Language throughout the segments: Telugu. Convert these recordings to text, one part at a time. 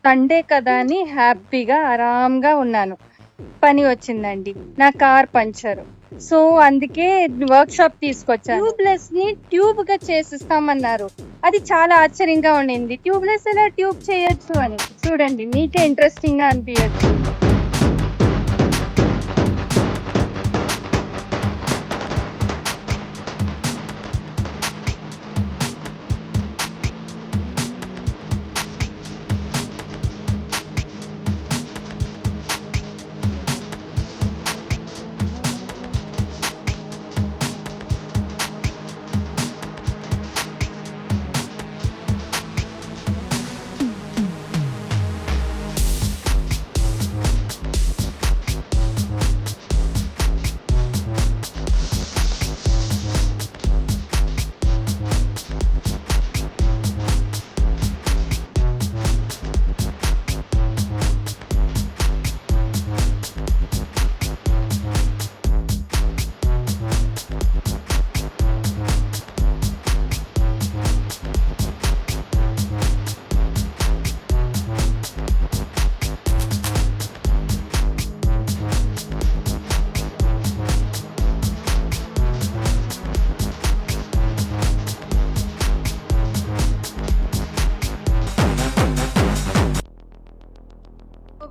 సండే కదా అని హ్యాపీగా ఆరాంగా ఉన్నాను. పని వచ్చిందండి, నా కార్ పంచర్. సో అందుకే వర్క్ షాప్ తీసుకొచ్చాను. ట్యూబ్లెస్ ని ట్యూబ్ గా చేసిస్తామన్నారు. అది చాలా ఆశ్చర్యంగా ఉండింది. ట్యూబ్లెస్ ఎలా ట్యూబ్ చేయొచ్చు అని. చూడండి, మీకే ఇంట్రెస్టింగ్ గా అనిపించచ్చు.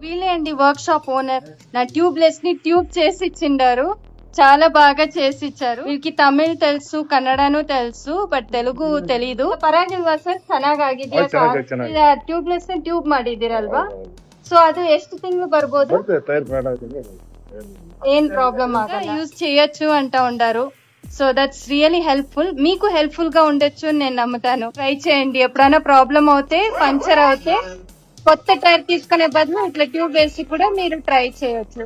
వీళ్ళే అండి వర్క్ షాప్ ఓనర్. నా ట్యూబ్లెస్ ని ట్యూబ్ చేసి ఇచ్చిండారు. చాలా బాగా చేసి ఇచ్చారు. వీళ్ళకి ತಮಿಳ್ తెలుసు, ಕನ್ನಡನೂ తెలుసు, ಬಟ್ ತೆಲುಗು ತೆಲೀದು. ಪರವಾಗಿಲ್ವಾ ಸರ್? ಚೆನ್ನಾಗಾಗಿದೆಯಾ? ಟ್ಯೂಬ್ಲೆಸ್ ನ ಟ್ಯೂಬ್ ಮಾಡಿದಿರಲ್ವಾ? ಸೊ ಅದು ಎಷ್ಟು ತಿಂಗಳು ಬರ್ಬೋದು? ఏం ప్రాబ్లం ಆಗಲ್ಲ, యూజ్ చేయొచ్చు అంటా ఉండారు. So that's really helpful. మీకు హెల్ప్ఫుల్ గా ఉండొచ్చు అని నేను నమ్ముతాను. ట్రై చేయండి. ఎప్పుడైనా ప్రాబ్లం అవుతే, పంచర్ అవుతే కొత్త టైర్ తీసుకునే బదులు ఇట్లా ట్యూబ్ వేసి కూడా మీరు ట్రై చేయొచ్చు.